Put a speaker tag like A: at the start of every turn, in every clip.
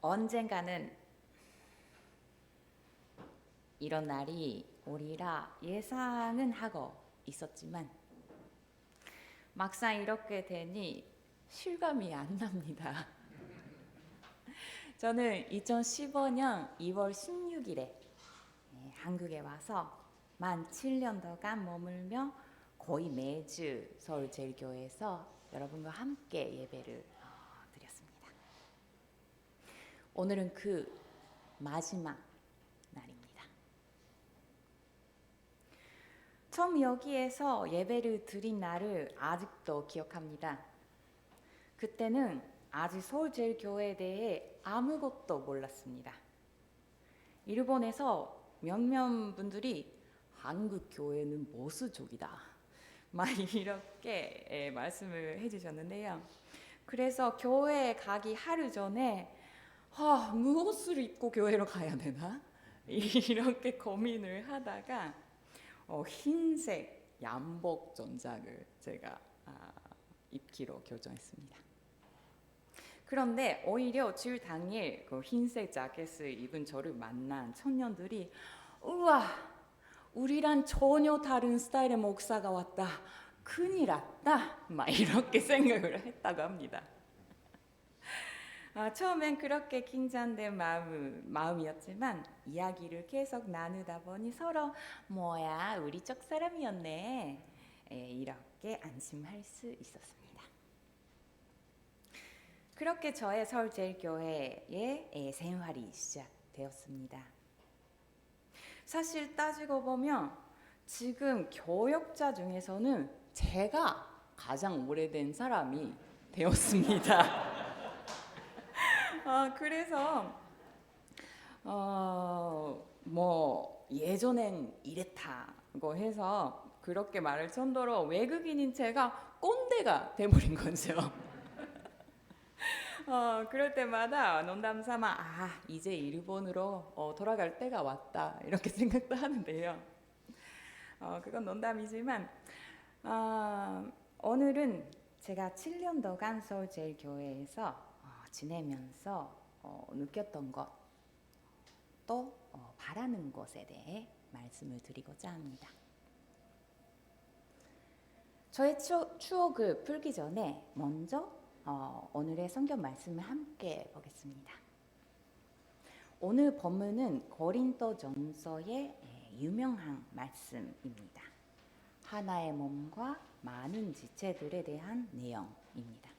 A: 언젠가는 이런 날이 오리라 예상은 하고 있었지만 막상 이렇게 되니 실감이 안 납니다. 저는 2015년 2월 16일에 한국에 와서 만 7년도간 머물며 거의 매주 서울제일교회에서 여러분과 함께 예배를 드렸습니다. 오늘은 그 마지막 날입니다. 처음 여기에서 예배를 드린 날을 아직도 기억합니다. 그때는 아직 서울제일교회에 대해 아무것도 몰랐습니다. 일본에서 몇몇 분들이 한국 교회는 모수족이다 막 이렇게 말씀을 해주셨는데요. 그래서 교회에 가기 하루 전에 무엇을 입고 교회로 가야 되나? 이렇게 고민을 하다가 흰색 양복 전작을 제가 입기로 결정했습니다. 그런데 오히려 주일 당일 그 흰색 자켓을 입은 저를 만난 청년들이 우와, 우리랑 전혀 다른 스타일의 목사가 왔다. 큰일 났다. 막 이렇게 생각을 했다고 합니다. 처음엔 그렇게 긴장된 마음이었지만 이야기를 계속 나누다 보니 서로 뭐야 우리 쪽 사람이었네 이렇게 안심할 수 있었습니다. 그렇게 저의 서울제일교회의 생활이 시작되었습니다. 사실 따지고 보면 지금 교역자 중에서는 제가 가장 오래된 사람이 되었습니다. 그래서 뭐 예전엔 이랬다고 해서 그렇게 말할 정도로 외국인인 제가 꼰대가 돼버린 거죠. 그럴 때마다 농담삼아 이제 일본으로 돌아갈 때가 왔다 이렇게 생각도 하는데요. 그건 농담이지만 오늘은 제가 7년도간 서울제일교회에서 지내면서 느꼈던 것, 또 바라는 것에 대해 말씀을 드리고자 합니다. 저의 추억을 풀기 전에 먼저 오늘의 성경 말씀을 함께 보겠습니다. 오늘 본문은 고린도전서의 유명한 말씀입니다. 하나의 몸과 많은 지체들에 대한 내용입니다.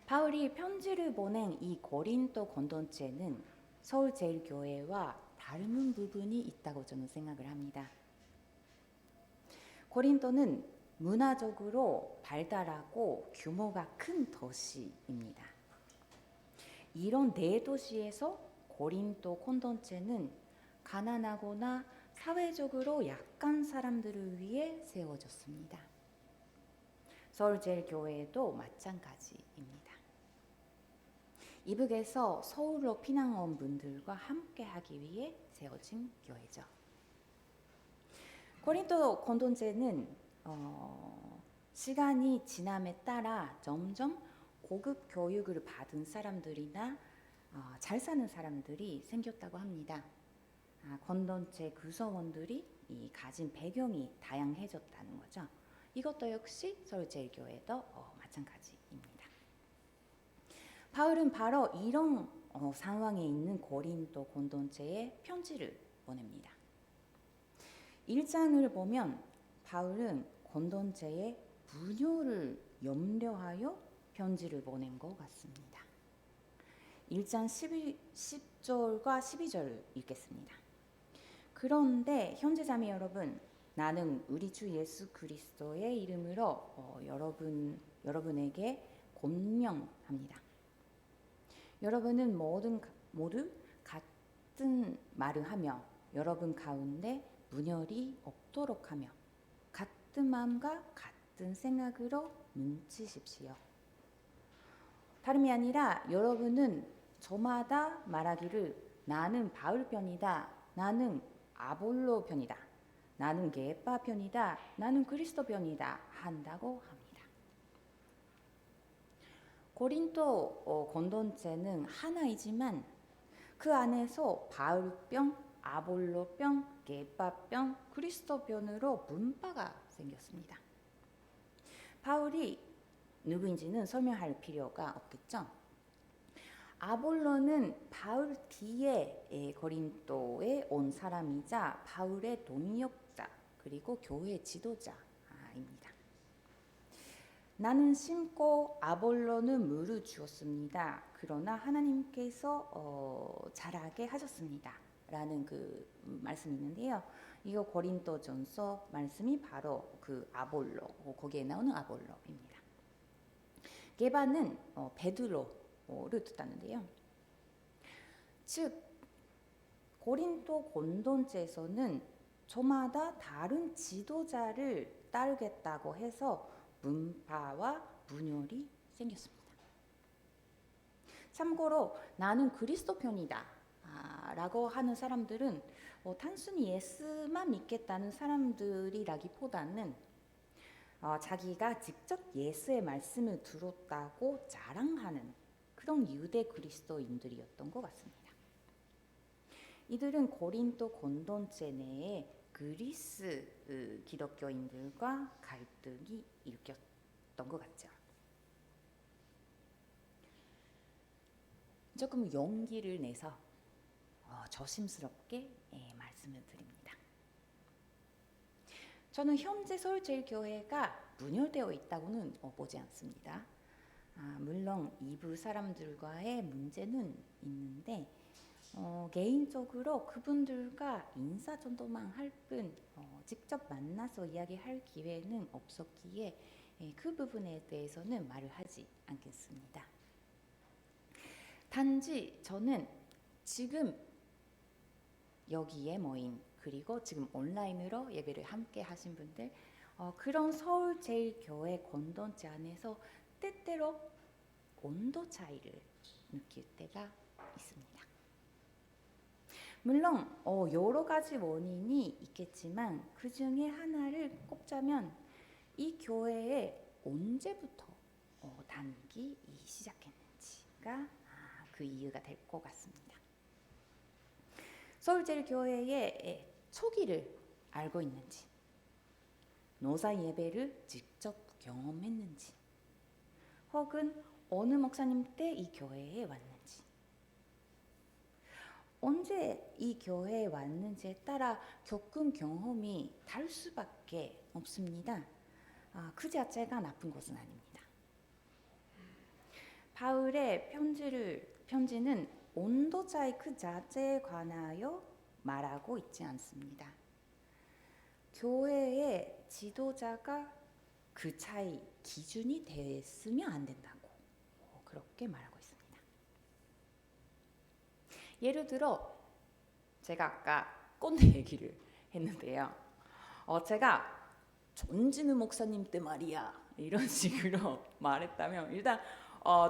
A: 바울이 편지를 보낸 이 고린도 공동체는 서울제일교회와 닮은 부분이 있다고 저는 생각을 합니다. 고린도는 문화적으로 발달하고 규모가 큰 도시입니다. 이런 대도시에서 고린도 공동체는 가난하거나 사회적으로 약한 사람들을 위해 세워졌습니다. 서울제일교회도 마찬가지입니다. 이북에서 서울로 피난 온 분들과 함께 하기 위해 세워진 교회죠. 고린도 공동체는 시간이 지남에 따라 점점 고급 교육을 받은 사람들이나 잘 사는 사람들이 생겼다고 합니다. 공동체 구성원들이 가진 배경이 다양해졌다는 거죠. 이것도 역시 서울제일교회도 마찬가지입니다. 바울은 바로 이런 상황에 있는 고린도 공동체에 편지를 보냅니다. 1장을 보면 바울은 공동체의 분열을 염려하여 편지를 보낸 것 같습니다. 1장 10절과 12절을 읽겠습니다. 그런데 형제자매 여러분, 나는 우리 주 예수 그리스도의 이름으로 여러분에게 권명합니다. 여러분은 모두 같은 말을 하며 여러분 가운데 분열이 없도록 하며 같은 마음과 같은 생각으로 뭉치십시오. 다름이 아니라 여러분은 저마다 말하기를 나는 바울 편이다, 나는 아볼로 편이다, 나는 게바 편이다, 나는 그리스도 편이다 한다고 합니다. 고린도 공동체는 하나이지만 그 안에서 바울병, 아볼로병, 게바병, 그리스도병으로 분파가 생겼습니다. 바울이 누구인지는 설명할 필요가 없겠죠. 아볼로는 바울 뒤에 고린도에 온 사람이자 바울의 동역자 그리고 교회 지도자입니다. 나는 심고 아볼로는 물을 주었습니다. 그러나 하나님께서 자라게 하셨습니다. 라는 그 말씀이 있는데요. 이거 고린도전서 말씀이 바로 그 아볼로, 거기에 나오는 아볼로입니다. 게바는 베드로를 뜻하는데요. 즉 고린도 공동체에서는 저마다 다른 지도자를 따르겠다고 해서 분파와 분열이 생겼습니다. 참고로 나는 그리스도 편이다 라고 하는 사람들은 단순히 예수만 믿겠다는 사람들이라기보다는 자기가 직접 예수의 말씀을 들었다고 자랑하는 그런 유대 그리스도인들이었던 것 같습니다. 이들은 고린도 공동체 내에 그리스 기독교인들과 갈등이 일으켰던 것 같죠. 조금 용기를 내서 조심스럽게 말씀을 드립니다. 저는 현재 서울제일교회가 분열되어 있다고는 보지 않습니다. 물론 일부 사람들과의 문제는 있는데 개인적으로 그분들과 인사 정도만 할 뿐 직접 만나서 이야기할 기회는 없었기에 그 부분에 대해서는 말을 하지 않겠습니다. 단지 저는 지금 여기에 모인 그리고 지금 온라인으로 예배를 함께 하신 분들 그런 서울제일교회 공동체 안에서 때때로 온도 차이를 느낄 때가 있습니다. 물론 여러 가지 원인이 있겠지만 그 중에 하나를 꼽자면 이 교회에 언제부터 다니기 시작했는지가 그 이유가 될 것 같습니다. 서울제일교회의 초기를 알고 있는지, 노사 예배를 직접 경험했는지, 혹은 어느 목사님 때 이 교회에 왔는지, 언제 이 교회에 왔는지에 따라 겪은 경험이 다를 수밖에 없습니다. 그 자체가 나쁜 것은 아닙니다. 바울의 편지는 온도차의 그 자체에 관하여 말하고 있지 않습니다. 교회의 지도자가 그 차이 기준이 됐으면 안 된다고 그렇게 말하고 있습니다. 예를 들어 제가 아까 꼰대 얘기를 했는데요. 제가 전진우 목사님 때 말이야 이런 식으로 말했다면 일단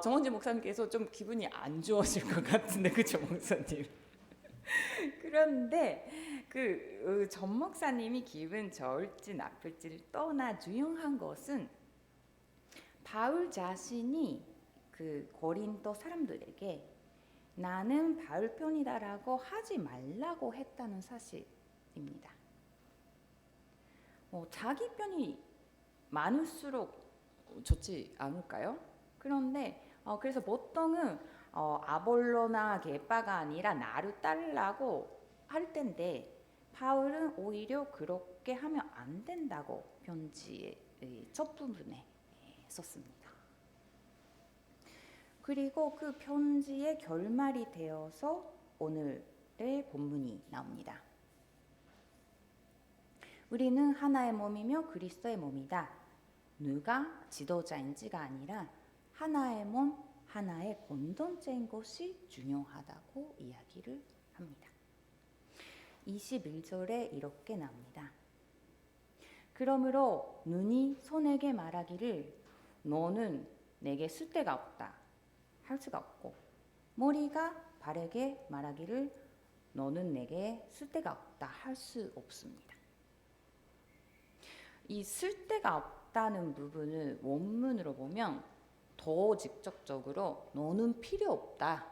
A: 정원진 목사님께서 좀 기분이 안 좋아질 것 같은데 그쵸 목사님? 그런데 전 목사님이 기분 좋을지 나쁠지를 떠나 중요한 것은 바울 자신이 그 고린도 사람들에게 나는 바울 편이다라고 하지 말라고 했다는 사실입니다. 자기 편이 많을수록 좋지 않을까요? 그런데 그래서 보통은 아볼로나 게바가 아니라 나를 따르라고 할 텐데 바울은 오히려 그렇게 하면 안 된다고 편지의 첫 부분에 썼습니다. 그리고 그 편지의 결말이 되어서 오늘의 본문이 나옵니다. 우리는 하나의 몸이며 그리스도의 몸이다. 누가 지도자인지가 아니라 하나의 몸, 하나의 공동체인 것이 중요하다고 이야기를 합니다. 21절에 이렇게 나옵니다. 그러므로 눈이 손에게 말하기를 너는 내게 쓸데가 없다 할 수가 없고 머리가 발에게 말하기를 너는 내게 쓸데가 없다 할 수 없습니다. 이 쓸데가 없다는 부분을 원문으로 보면 더 직접적으로 너는 필요 없다.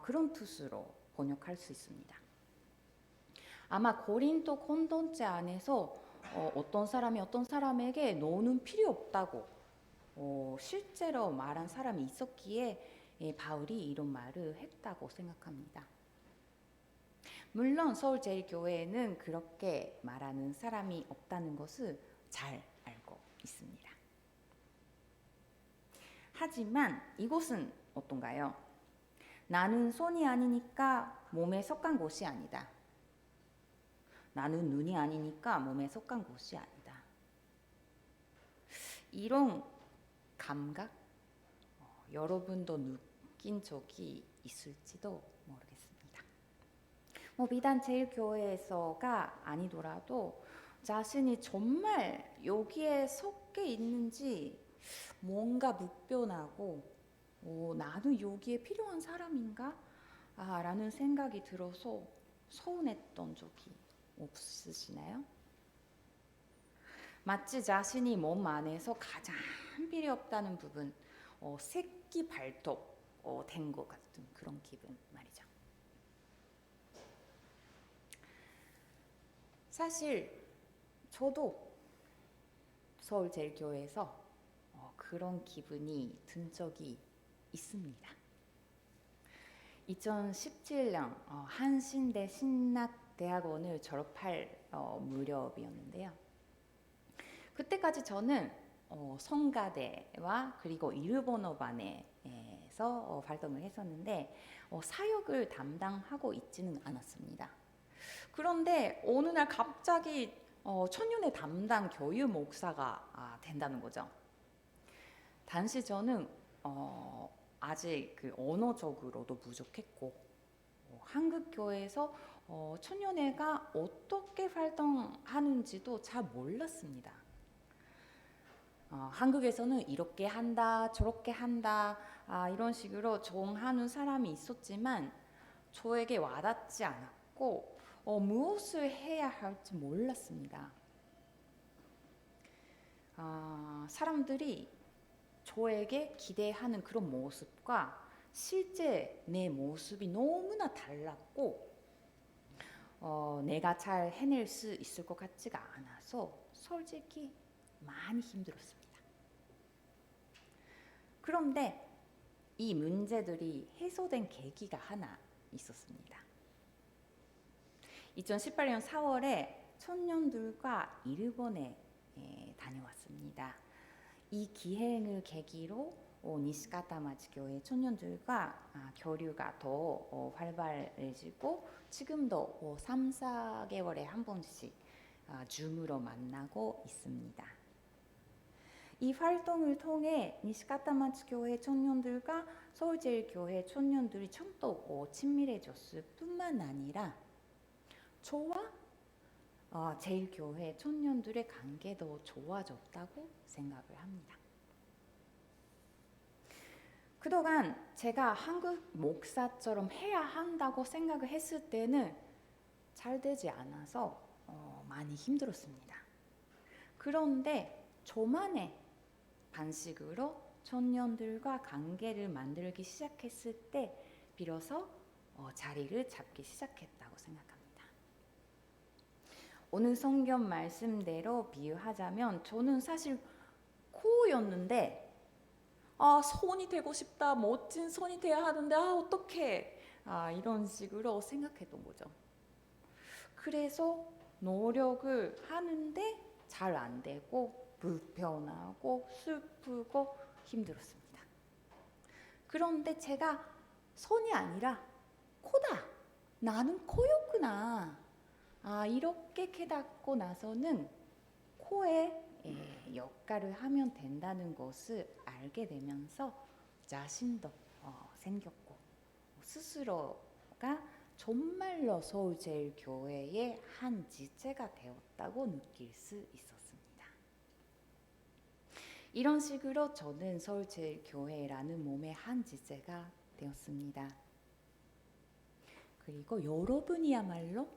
A: 그런 뜻으로 번역할 수 있습니다. 아마 고린도 공동체 안에서 어떤 사람이 어떤 사람에게 너는 필요 없다고 실제로 말한 사람이 있었기에 바울이 이런 말을 했다고 생각합니다. 물론 서울제일교회에는 그렇게 말하는 사람이 없다는 것을 잘 알고 있습니다. 하지만 이것은 어떤가요? 나는 손이 아니니까 몸에 속한 것이 아니다. 나는 눈이 아니니까 몸에 속한 것이 아니다. 이런 감각 여러분도 느낀 적이 있을지도 모르겠습니다. 비단 제일교회에서가 아니더라도 자신이 정말 여기에 속해 있는지 뭔가 불편하고 나는 여기에 필요한 사람인가? 라는 생각이 들어서 서운했던 적이 없으시나요? 마치 자신이 몸 안에서 가장 필요 없다는 부분, 새끼 발톱 된 것 같은 그런 기분 말이죠. 사실 저도 서울제일교회에서 그런 기분이 든 적이 있습니다. 2017년 한신대 신학대학원을 졸업할 무렵이었는데요. 그때까지 저는 성가대와 그리고 일본어반에서 활동을 했었는데 사역을 담당하고 있지는 않았습니다. 그런데 어느 날 갑자기 천년의 담당 교유 목사가 된다는 거죠. 당시 저는 아직 그 언어적으로도 부족했고 한국 교회에서 천년회가 어떻게 활동하는지도 잘 몰랐습니다. 한국에서는 이렇게 한다, 저렇게 한다, 이런 식으로 정하는 사람이 있었지만 저에게 와닿지 않았고 무엇을 해야 할지 몰랐습니다. 사람들이 저에게 기대하는 그런 모습과 실제 내 모습이 너무나 달랐고 내가 잘 해낼 수 있을 것 같지가 않아서 솔직히 많이 힘들었습니다. 그런데 이 문제들이 해소된 계기가 하나 있었습니다. 2018년 4월에 청년들과 일본에 다녀왔습니다. 이 기행을 계기로 니시카타마치 교회 청년들과 교류가 더 활발해지고 지금도 3, 4개월에 한 번씩 줌으로 만나고 있습니다. 이 활동을 통해 니시카타마치 교회 청년들과 서울제일교회 청년들이 좀 더 친밀해졌을 뿐만 아니라 저와 제일교회 청년들의 관계도 좋아졌다고 생각을 합니다. 그동안 제가 한국 목사처럼 해야 한다고 생각을 했을 때는 잘 되지 않아서 많이 힘들었습니다. 그런데 저만의 방식으로 청년들과 관계를 만들기 시작했을 때 비로소 자리를 잡기 시작했다고 생각합니다. 오늘 성경 말씀대로 비유하자면 저는 사실 코였는데 손이 되고 싶다, 멋진 손이 돼야 하는데 어떡해, 이런 식으로 생각했던 거죠. 그래서 노력을 하는데 잘 안 되고 불편하고 슬프고 힘들었습니다. 그런데 제가 손이 아니라 코다, 나는 코였구나, 이렇게 깨닫고 나서는 코에 역할을 하면 된다는 것을 알게 되면서 자신도 생겼고 스스로가 정말로 서울제일교회의 한 지체가 되었다고 느낄 수 있었습니다. 이런 식으로 저는 서울제일교회라는 몸의 한 지체가 되었습니다. 그리고 여러분이야말로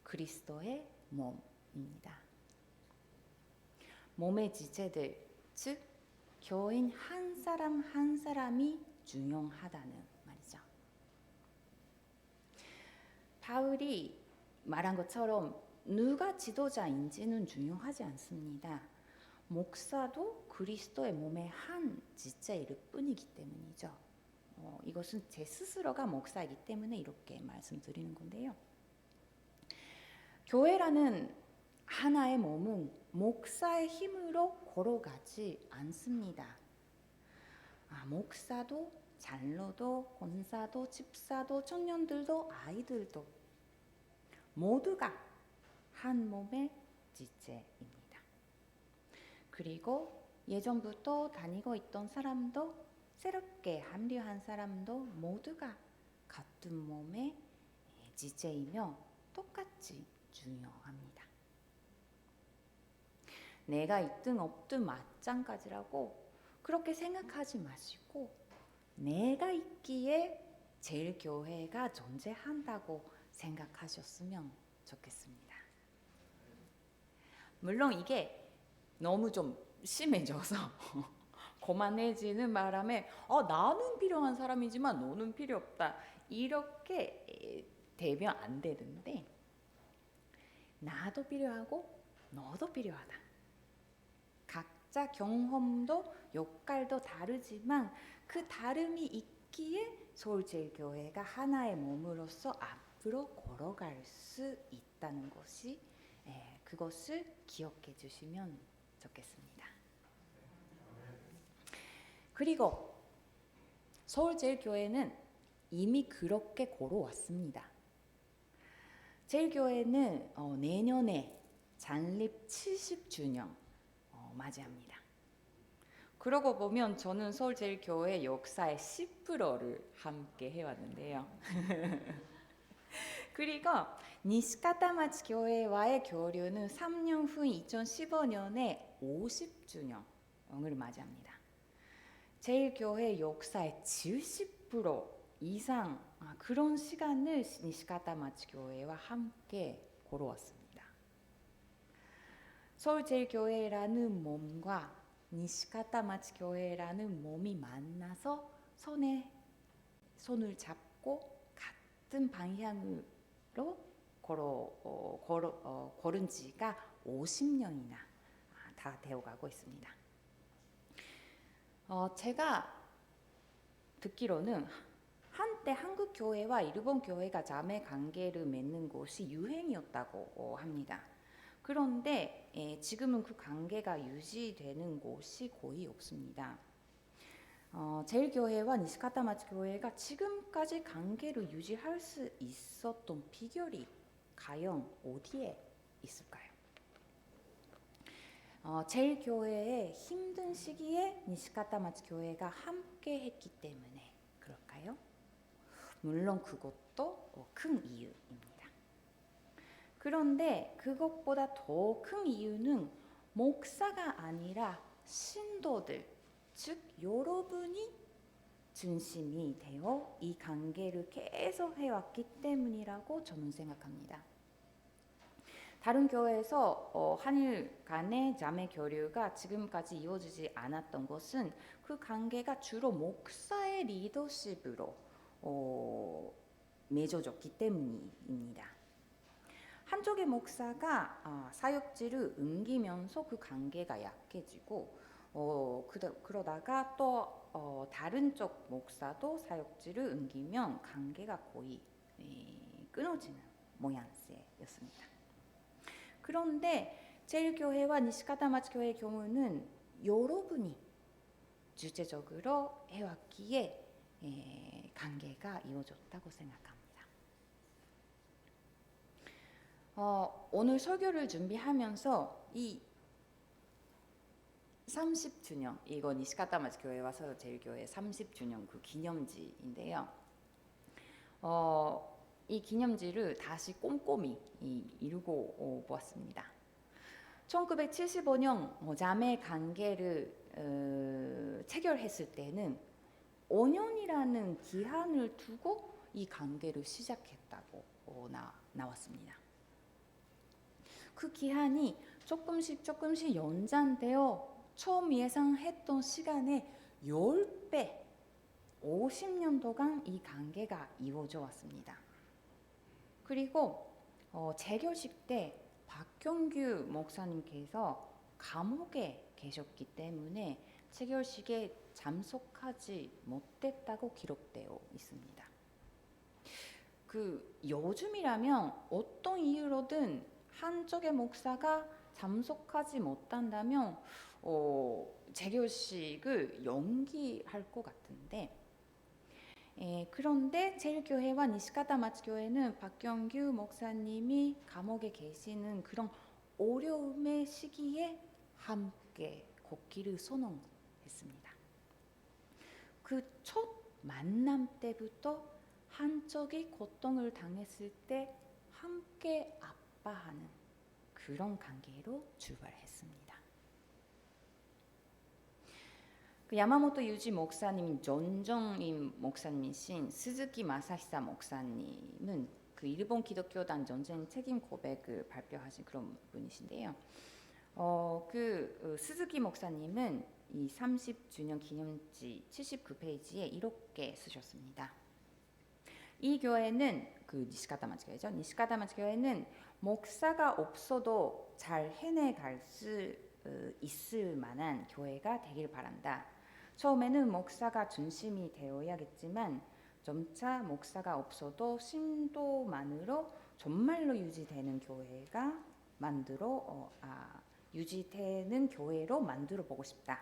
A: 그리스도의 몸입니다. 몸의 지체들, 즉 교인 한 사람 한 사람이 중요하다는 말이죠. 바울이 말한 것처럼 누가 지도자인지는 중요하지 않습니다. 목사도 그리스도의 몸의 한 지체일 뿐이기 때문이죠. 이것은 제 스스로가 목사이기 때문에 이렇게 말씀드리는 건데요. 교회라는 하나의 몸은 목사의 힘으로 걸어가지 않습니다. 목사도 장로도 권사도 집사도 청년들도 아이들도 모두가 한 몸의 지체입니다. 그리고 예전부터 다니고 있던 사람도 새롭게 합류한 사람도 모두가 같은 몸의 지체이며 똑같이 중요합니다. 내가 있든 없든 마찬가지라고 그렇게 생각하지 마시고 내가 있기에 제일 교회가 존재한다고 생각하셨으면 좋겠습니다. 물론 이게 너무 좀 심해져서 고만해지는 바람에 나는 필요한 사람이지만 너는 필요 없다 이렇게 되면 안 되는데 나도 필요하고 너도 필요하다. 각자 경험도 역할도 다르지만 그 다름이 있기에 서울제일교회가 하나의 몸으로서 앞으로 걸어갈 수 있다는 것이 그것을 기억해 주시면 좋겠습니다. 그리고 서울제일교회는 이미 그렇게 걸어왔습니다. 제일교회는 내년에 창립 70주년 맞이합니다. 그러고 보면 저는 서울제일교회 역사의 10%를 함께 해왔는데요. 그리고 니시카타마치 교회와의 교류는 3년 후인 2015년에 50주년을 맞이합니다. 제일교회 역사의 70% 이상 그런 시간을 니시카타마치 교회와 함께 걸어왔습니다. 서울제일교회라는 몸과 니시카타마치 교회라는 몸이 만나서 손을 잡고 같은 방향으로 걸은 지가 50년이나 다 되어가고 있습니다. 제가 듣기로는 한때 한국 교회와 일본 교회가 자매 관계를 맺는 것이 유행이었다고 합니다. 그런데 지금은 그 관계가 유지되는 곳이 거의 없습니다. 제일교회와 니시카타마치 교회가 지금까지 관계를 유지할 수 있었던 비결이 과연 어디에 있을까요? 제일교회의 힘든 시기에 니시카타마치 교회가 함께 했기 때문에 그럴까요? 물론 그것도 큰 이유입니다. 그런데 그것보다 더 큰 이유는 목사가 아니라 신도들, 즉 여러분이 중심이 되어 이 관계를 계속 해왔기 때문이라고 저는 생각합니다. 다른 교회에서 한일 간의 자매 교류가 지금까지 이루어지지 않았던 것은 그 관계가 주로 목사의 리더십으로 맺어졌기 때문입니다. 한쪽의 목사가 사역지를 옮기면서 그 관계가 약해지고 그러다가 또 다른 쪽 목사도 사역지를 옮기면 관계가 거의 끊어지는 모양새였습니다. 그런데 제일교회와 니시카타마치 교회의 경우는 여러분이 주체적으로 해왔기에 관계가 이어졌다고 생각합니다. 오늘 설교를 준비하면서 이 30주년, 이거 니시카타마치 교회와 서울제일교회 30주년 그 기념지인데요. 이 기념지를 다시 꼼꼼히 읽어보았습니다. 1975년 자매 관계를 체결했을 때는 5년이라는 기한을 두고 이 관계를 시작했다고 나왔습니다. 그 기한이 조금씩 연장되어 처음 예상했던 시간의 10배, 50년도간 이 관계가 이어져 왔습니다. 그리고 재결식 때 박경규 목사님께서 감옥에 계셨기 때문에 재결식에 참석하지 못했다고 기록되어 있습니다. 요즘이라면 어떤 이유로든 한쪽의 목사가 참석하지 못한다면 재결식을 연기할 것 같은데, 그런데 제일교회와 니시카타마츠교회는 박경규 목사님이 감옥에 계시는 그런 어려움의 시기에 함께 걷기를 선언했습니다. 그 첫 만남 때부터 한쪽이 고통을 당했을 때 함께 아파하는 그런 관계로 출발했습니다. 야마모토 유지 목사님, 전정임 목사님이신 스즈키 마사히사 목사님은 일본 기독교단 전쟁 책임 고백을 발표하신 그런 분이신데요. 스즈키 목사님은 이 30주년 기념지 79페이지에 이렇게 쓰셨습니다. 이 교회는 니시카타마츠 교회죠. 니시카타마츠 교회는 목사가 없어도 잘 해내갈 수 있을 만한 교회가 되길 바란다. 처음에는 목사가 중심이 되어야겠지만 점차 목사가 없어도 신도만으로 정말로 유지되는 교회가 유지되는 교회로 만들어 보고 싶다.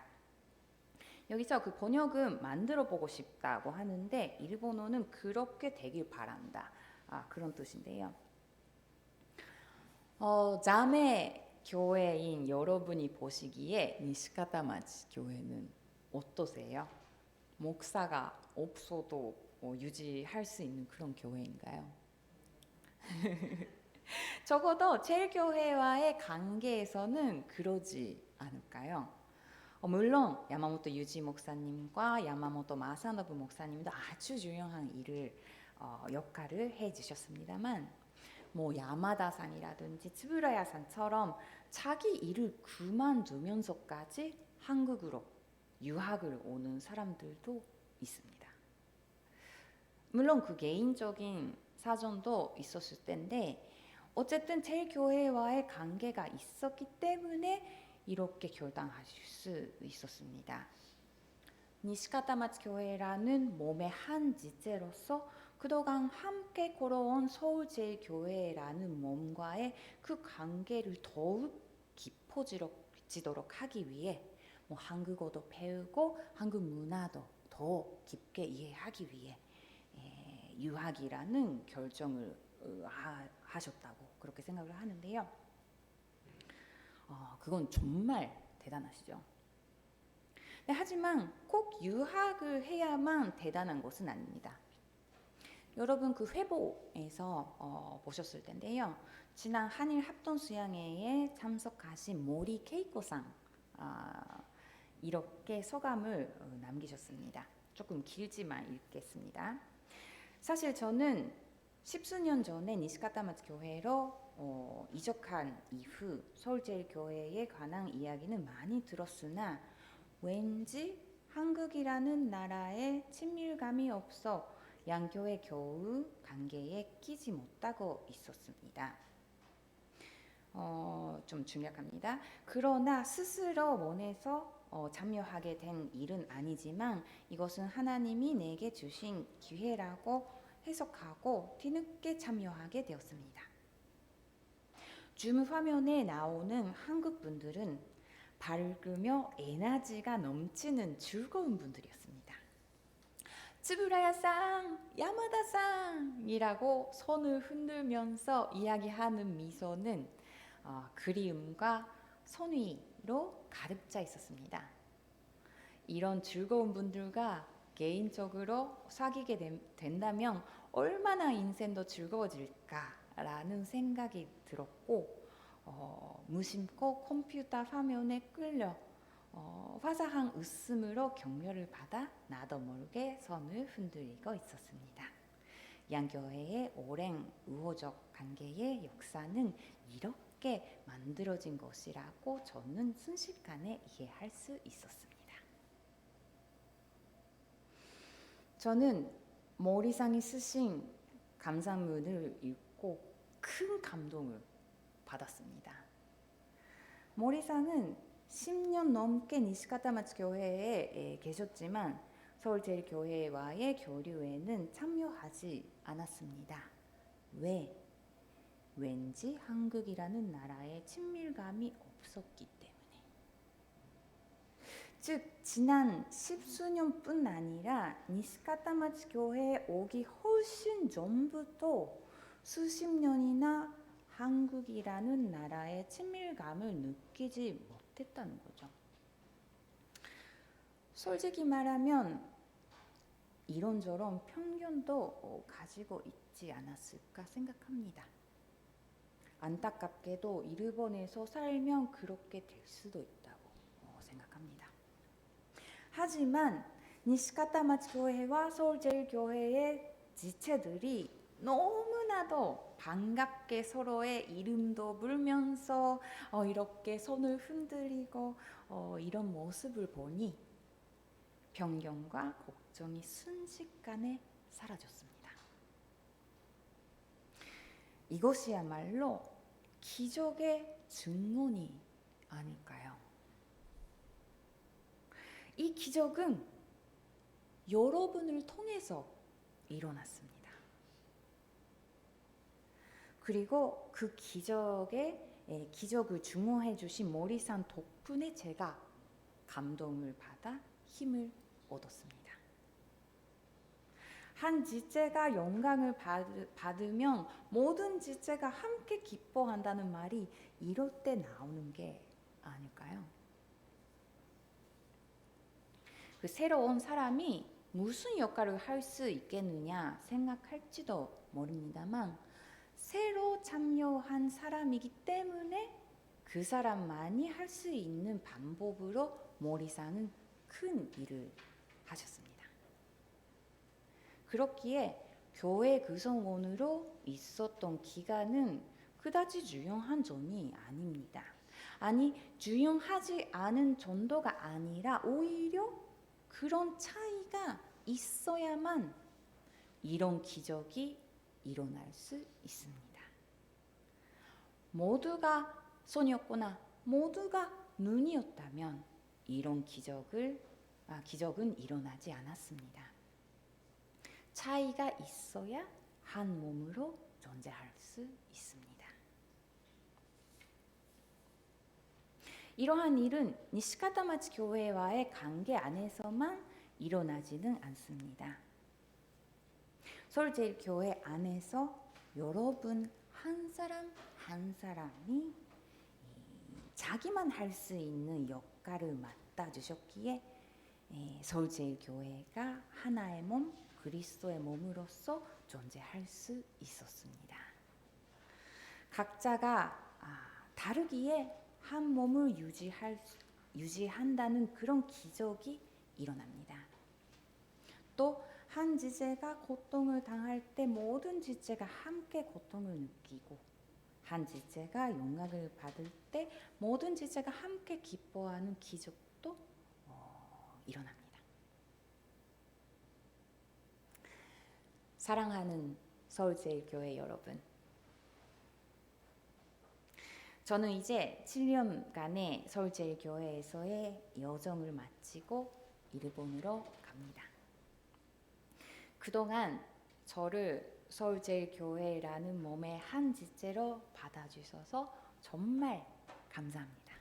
A: 여기서 번역은 만들어 보고 싶다고 하는데 일본어는 그렇게 되길 바란다. 그런 뜻인데요. 자매 교회인 여러분이 보시기에 니시카타마치 교회는 어떠세요? 목사가 없어도 유지할 수 있는 그런 교회인가요? 적어도 제일교회와의 관계에서는 그러지 않을까요? 물론 야마모토 유지 목사님과 야마모토 마사노부 목사님도 아주 유용한 역할을 해주셨습니다만 야마다산이라든지 츠부라야산처럼 자기 일을 그만두면서까지 한국으로 유학을 오는 사람들도 있습니다. 물론 개인적인 사정도 있었을 텐데 어쨌든 제일교회와의 관계가 있었기 때문에 이렇게 결단하실 수 있었습니다. 니시카타마츠 교회라는 몸의 한 지체로서 그동안 함께 걸어온 서울제일교회라는 몸과의 그 관계를 더욱 깊어지도록 하기 위해 한국어도 배우고 한국 문화도 더 깊게 이해하기 위해 유학이라는 결정을 하셨다고 그렇게 생각을 하는데요. 그건 정말 대단하시죠. 하지만 꼭 유학을 해야만 대단한 것은 아닙니다. 여러분 회보에서 보셨을 텐데요. 지난 한일 합동수양회에 참석하신 모리 케이코상 이렇게 소감을 남기셨습니다. 조금 길지만 읽겠습니다. 사실 저는 10수년 전에 니시카타마츠 교회로 이적한 이후 서울제일교회에 관한 이야기는 많이 들었으나 왠지 한국이라는 나라에 친밀감이 없어 양교회 겨우 관계에 끼지 못하고 있었습니다. 좀 중요합니다. 그러나 스스로 원해서 참여하게 된 일은 아니지만 이것은 하나님이 내게 주신 기회라고 해석하고 뒤늦게 참여하게 되었습니다. 줌 화면에 나오는 한국 분들은 밝으며 에너지가 넘치는 즐거운 분들이었습니다. 츠부라야상, 야마다상이라고 손을 흔들면서 이야기하는 미소는 그리움과 선의로 가득 차 있었습니다. 이런 즐거운 분들과 개인적으로 사귀게 된다면 얼마나 인생도 즐거워질까라는 생각이 들었고 무심코 컴퓨터 화면에 끌려 화사한 웃음으로 격려를 받아 나도 모르게 손을 흔들리고 있었습니다. 양교회의 오랜 우호적 관계의 역사는 함께 만들어진 것이라고 저는 순식간에 이해할 수 있었습니다. 저는 모리상이 쓰신 감상문을 읽고 큰 감동을 받았습니다. 모리상은 10년 넘게 니시카타마치 교회에 계셨지만 서울제일교회와의 교류에는 참여하지 않았습니다. 왜? 왠지 한국이라는 나라에 친밀감이 없었기 때문에. 즉 지난 10수년뿐 아니라 니시카타마치 교회에 오기 훨씬 전부터 수십 년이나 한국이라는 나라의 친밀감을 느끼지 못했다는 거죠. 솔직히 말하면 이런저런 편견도 가지고 있지 않았을까 생각합니다. 안타깝게도 일본에서 살면 그렇게 될 수도 있다고 생각합니다. 하지만 니시카타마치 교회와 서울제일교회의 지체들이 너무나도 반갑게 서로의 이름도 불면서 이렇게 손을 흔들리고 이런 모습을 보니 편견과 걱정이 순식간에 사라졌습니다. 이것이야말로 기적의 증언이 아닐까요? 이 기적은 여러분을 통해서 일어났습니다. 그리고 그 기적을 증언해 주신 모리상 덕분에 제가 감동을 받아 힘을 얻었습니다. 한 지체가 영광을 받으면 모든 지체가 함께 기뻐한다는 말이 이럴 때 나오는 게 아닐까요? 그 새로운 사람이 무슨 역할을 할 수 있겠느냐 생각할지도 모릅니다만 새로 참여한 사람이기 때문에 그 사람만이 할 수 있는 방법으로 모리상은 큰 일을 하셨습니다. 그렇기에 교회 구성원으로 있었던 기간은 그다지 중요한 점이 아닙니다. 아니, 중요하지 않은 정도가 아니라 오히려 그런 차이가 있어야만 이런 기적이 일어날 수 있습니다. 모두가 손이었거나 모두가 눈이었다면 이런 기적은 일어나지 않았습니다. 차이가 있어야 한 몸으로 존재할 수 있습니다. 이러한 일은 니시카타마치 교회와의 관계 안에서만 일어나지는 않습니다. 서울제일교회 안에서 여러분 한 사람 한 사람이 자기만 할 수 있는 역할을 맡아주셨기에 서울제일교회가 하나의 몸, 그리스도의 몸으로서 존재할 수 있었습니다. 각자가 다르기에 한 몸을 유지한다는 그런 기적이 일어납니다. 또 한 지체가 고통을 당할 때 모든 지체가 함께 고통을 느끼고 한 지체가 영광을 받을 때 모든 지체가 함께 기뻐하는 기적도 일어납니다. 사랑하는 서울제일교회 여러분, 저는 이제 7년간의 서울제일교회에서의 여정을 마치고 일본으로 갑니다. 그동안 저를 서울제일교회라는 몸의 한 지체로 받아주셔서 정말 감사합니다.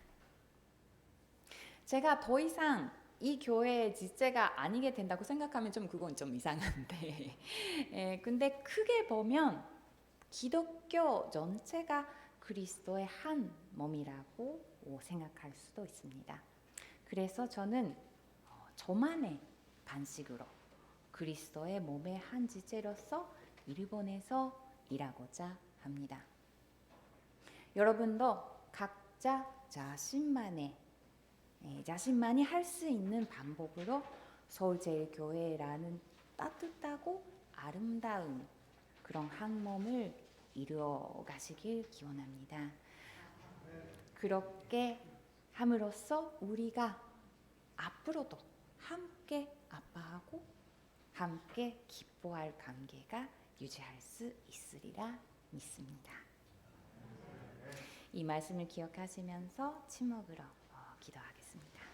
A: 제가 더 이상 이 교회의 지체가 아니게 된다고 생각하면 그건 좀 이상한데 근데 크게 보면 기독교 전체가 그리스도의 한 몸이라고 생각할 수도 있습니다. 그래서 저는 저만의 방식으로 그리스도의 몸의 한 지체로서 일본에서 일하고자 합니다. 여러분도 각자 자신만이 할 수 있는 방법으로 서울제일교회라는 따뜻하고 아름다운 그런 한 몸을 이루어 가시길 기원합니다. 그렇게 함으로써 우리가 앞으로도 함께 아파하고 함께 기뻐할 관계가 유지할 수 있으리라 믿습니다. 이 말씀을 기억하시면서 침묵으로 기도하겠습니다.